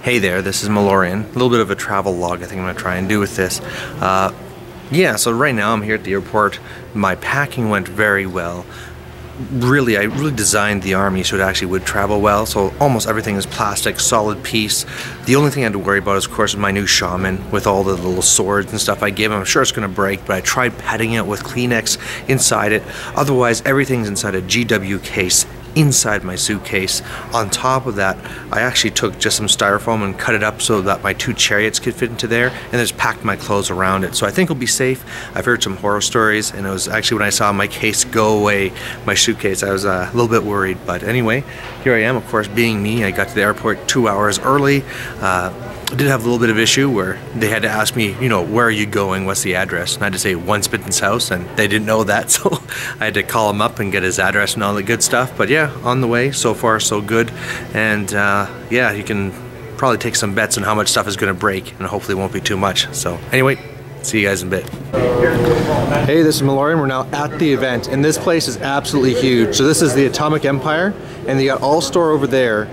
Hey there, this is Malorian. A little bit of a travel log I think I'm going to try and do with this. Yeah, so right now I'm here at the airport. My packing went very well. I really designed the army so it actually would travel well, so almost everything is plastic, solid piece. The only thing I had to worry about is, of course, my new shaman with all the little swords and stuff I gave him. I'm sure it's going to break, but I tried padding it with Kleenex inside it. Otherwise, everything's inside a GW case inside my suitcase. On top of that, I actually took just some styrofoam and cut it up so that my two chariots could fit into there, and just packed my clothes around it. So I think it'll be safe. I've heard some horror stories, and it was actually when I saw my case go away, my suitcase, I was a little bit worried. But anyway, here I am, of course, being me. I got to the airport 2 hours early. I did have a little bit of issue where they had to ask me, you know, where are you going, what's the address? And I had to say Onespitten's house, and they didn't know that, so I had to call him up and get his address and all the good stuff. But yeah, on the way, so far so good. And yeah, you can probably take some bets on how much stuff is going to break, and hopefully it won't be too much. So anyway, see you guys in a bit. Hey, this is Malorian. We're now at the event, and this place is absolutely huge. So this is the Atomic Empire, and they got all store over there,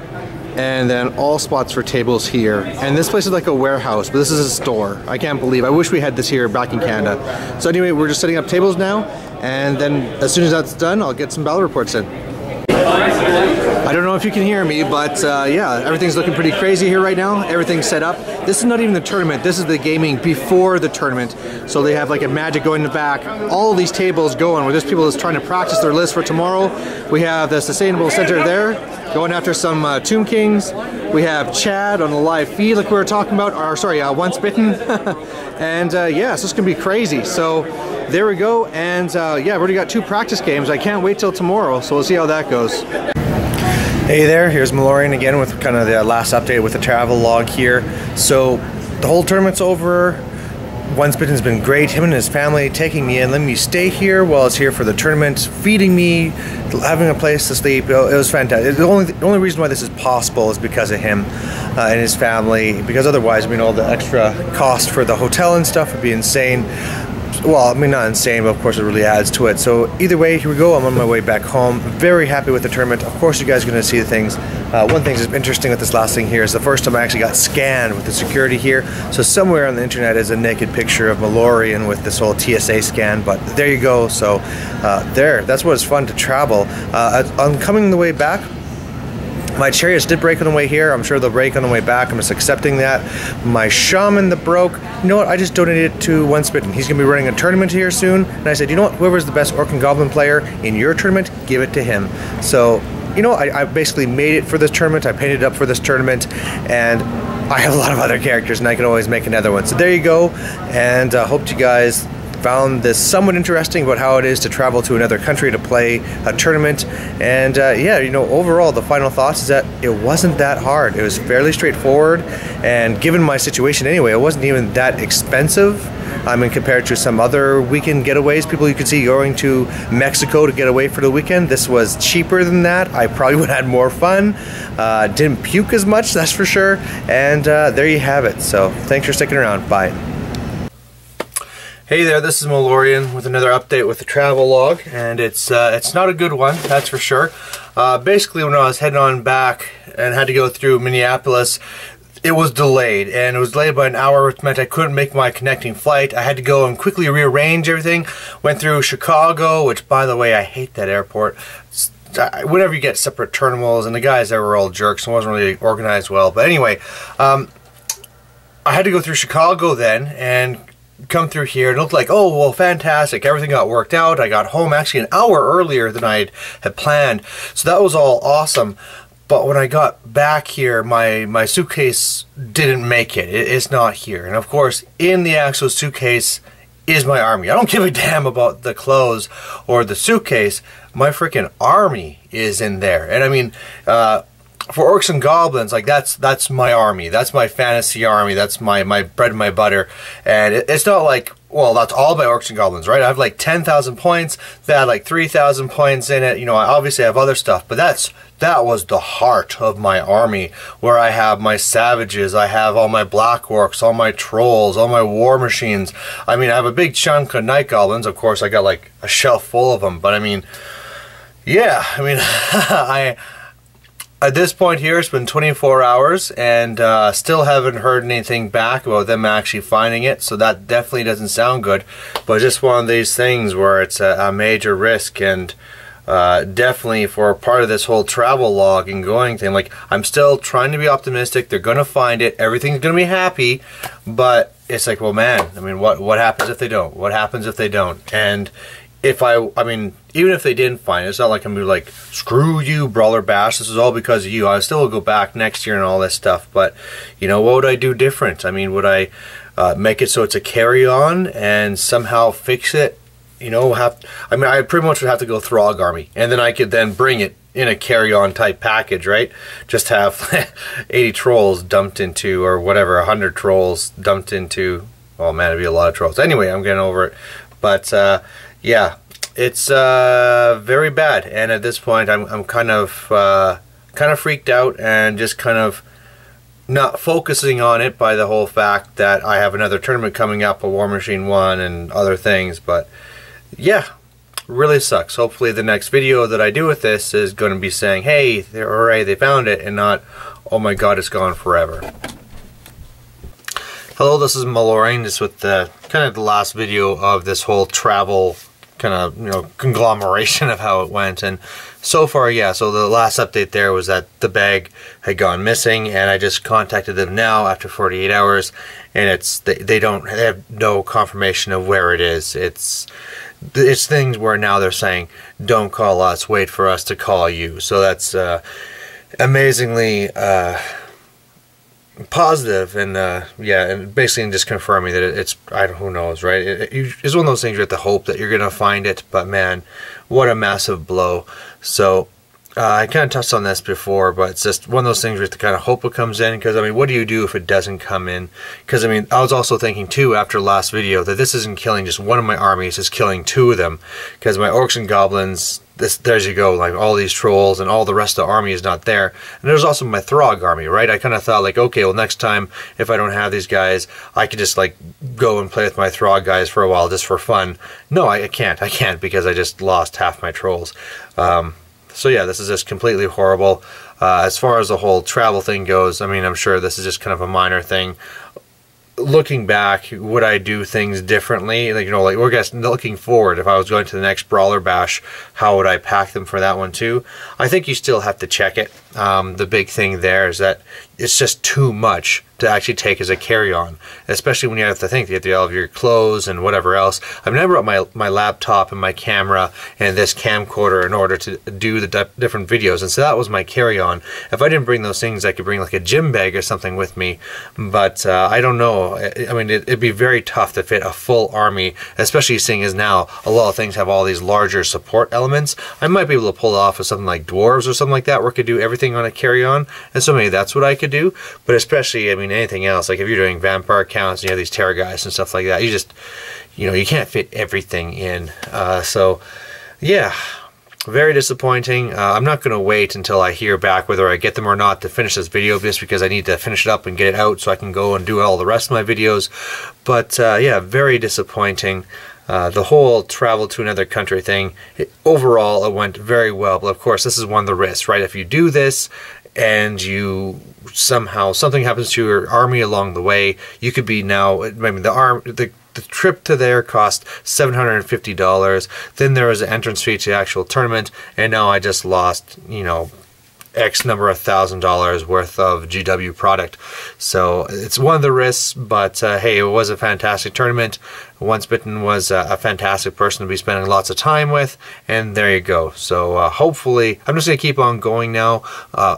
and then all spots for tables here. And this place is like a warehouse, but this is a store. I can't believe, I wish we had this here back in Canada. So anyway, we're just setting up tables now, and then as soon as that's done, I'll get some battle reports in. I don't know if you can hear me, but yeah, everything's looking pretty crazy here right now. Everything's set up. This is not even the tournament. This is the gaming before the tournament. So they have like a magic going in the back. All of these tables going where there's people that's trying to practice their list for tomorrow. We have the Sustainable Center there, going after some Tomb Kings. We have Chad on the live feed like we were talking about, or sorry, Once Bitten. And yeah, so it's gonna be crazy. So there we go, and yeah, I've already got 2 practice games. I can't wait till tomorrow, so we'll see how that goes. Hey there, here's Malorian again with kind of the last update with the travel log here. So the whole tournament's over. Onespitten's been great, him and his family taking me in, letting me stay here while I was here for the tournament, feeding me, having a place to sleep. It was fantastic. The only reason why this is possible is because of him and his family, because otherwise, I mean, all the extra cost for the hotel and stuff would be insane. Well, I mean, not insane, but of course it really adds to it. So either way, here we go. I'm on my way back home. Very happy with the tournament. Of course, you guys are going to see the things. One thing that's interesting with this last thing here is the first time I actually got scanned with the security here. So somewhere on the internet is a naked picture of Malorian with this whole TSA scan, but there you go. So that's what it's fun to travel. On coming the way back, my chariots did break on the way here. I'm sure they'll break on the way back. I'm just accepting that. My shaman that broke, you know what? I just donated it to Onespitten. He's going to be running a tournament here soon. And I said, you know what? Whoever's the best Orc and Goblin player in your tournament, give it to him. So, you know, I basically made it for this tournament. I painted it up for this tournament. And I have a lot of other characters, and I can always make another one. So there you go. And hope you guys found this somewhat interesting about how it is to travel to another country to play a tournament. And yeah, you know, overall the final thoughts is that it wasn't that hard. It was fairly straightforward, and given my situation anyway, it wasn't even that expensive. I mean, compared to some other weekend getaways, people you could see going to Mexico to get away for the weekend, this was cheaper than that. I probably would have had more fun. Didn't puke as much, that's for sure. And there you have it. So thanks for sticking around. Bye. Hey there, this is Malorian with another update with the travel log, and it's not a good one, that's for sure. Basically, when I was heading on back and had to go through Minneapolis, it was delayed, and it was delayed by an hour, which meant I couldn't make my connecting flight. I had to go and quickly rearrange everything. Went through Chicago, which, by the way, I hate that airport. Whenever you get separate terminals, and the guys there were all jerks, and it wasn't really organized well. But anyway, I had to go through Chicago then, and come through here, and it looked like, oh, well, fantastic, everything got worked out. I got home actually an hour earlier than I had planned, so that was all awesome. But when I got back here, my suitcase didn't make it. It's not here. And of course, in the actual suitcase is my army. I don't give a damn about the clothes or the suitcase. My freaking army is in there. And I mean, for Orcs and Goblins, like that's my army. That's my fantasy army. That's my bread and my butter. And it's not like, well, that's all my Orcs and Goblins, right? I have like 10,000 points. That had like 3,000 points in it. You know, I obviously have other stuff, but that was the heart of my army, where I have my savages, I have all my black orcs, all my trolls, all my war machines. I mean, I have a big chunk of night goblins. Of course, I got like a shelf full of them. But I mean, yeah, I mean, At this point here, it's been 24 hours and still haven't heard anything back about them actually finding it, so that definitely doesn't sound good. But just one of these things where it's a major risk, and definitely for part of this whole travel log and going thing, like, I'm still trying to be optimistic. They're gonna find it, everything's gonna be happy, but it's like, well, man, I mean, what happens if they don't? What happens if they don't? And if I mean, even if they didn't find it, it's not like I'm gonna be like, screw you, Brawler Bash, this is all because of you. I still will go back next year and all this stuff, but, you know, what would I do different? I mean, would I make it so it's a carry-on and somehow fix it? You know, I pretty much would have to go Throg Army, and then I could then bring it in a carry-on type package, right? Just have 80 trolls dumped into, or whatever, 100 trolls dumped into. Oh man, it'd be a lot of trolls. Anyway, I'm getting over it. But yeah, it's very bad, and at this point, I'm kind of freaked out, and just kind of not focusing on it by the whole fact that I have another tournament coming up, a War Machine 1 and other things. But yeah, really sucks. Hopefully the next video that I do with this is going to be saying, hey, hooray, they found it, and not, oh my god, it's gone forever. Hello, this is Malorian, just with the kind of the last video of this whole travel kind of, you know, conglomeration of how it went. And so far, yeah, so the last update there was that the bag had gone missing, and I just contacted them now after 48 hours, and it's they have no confirmation of where it is. It's things where now they're saying, don't call us, wait for us to call you. So that's amazingly positive, and yeah, and basically just confirming that it's, who knows, right? It's one of those things you have to hope that you're gonna find it, but man, what a massive blow. So I kind of touched on this before, but it's just one of those things where you have to kind of hope it comes in, because I mean, what do you do if it doesn't come in? Because I mean, I was also thinking too after last video that this isn't killing just one of my armies, it's killing two of them, because my orcs and goblins, there you go, like all these trolls and all the rest of the army is not there. And there's also my Throg army, right? I kind of thought like, okay, well, next time if I don't have these guys, I could just like go and play with my Throg guys for a while just for fun. No, I can't because I just lost half my trolls. So yeah, this is just completely horrible. As far as the whole travel thing goes, I mean, I'm sure this is just kind of a minor thing. Looking back, would I do things differently? Like, you know, like, we're just looking forward, if I was going to the next Brawler Bash, how would I pack them for that one too? I think you still have to check it. The big thing there is that it's just too much to actually take as a carry-on, especially when you have to think you have to have all of your clothes and whatever else. I mean, I brought my laptop and my camera and this camcorder in order to do the different videos, and so that was my carry-on. If I didn't bring those things, I could bring like a gym bag or something with me, but I don't know. I mean, it'd be very tough to fit a full army, especially seeing as now a lot of things have all these larger support elements. I might be able to pull it off with something like dwarves or something like that, where I could do everything on a carry-on, and so maybe that's what I could do. But especially, I mean, anything else, like if you're doing vampire counts and you have these terror guys and stuff like that, you just, you know, you can't fit everything in. So yeah, very disappointing. I'm not going to wait until I hear back whether I get them or not to finish this video, just because I need to finish it up and get it out so I can go and do all the rest of my videos. But yeah, very disappointing. The whole travel to another country thing, overall it went very well, but of course this is one of the risks, right? If you do this and you somehow something happens to your army along the way, you could be now, I mean, the trip to there cost $750. Then there was an entrance fee to the actual tournament, and now I just lost, you know, X number of $1,000 worth of GW product. So it's one of the risks, but hey, it was a fantastic tournament. Once Bitten was a fantastic person to be spending lots of time with, and there you go. So hopefully, I'm just going to keep on going now,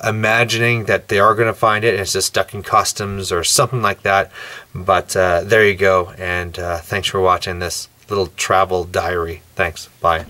imagining that they are going to find it and it's just stuck in customs or something like that. But there you go, and thanks for watching this little travel diary. Thanks, bye.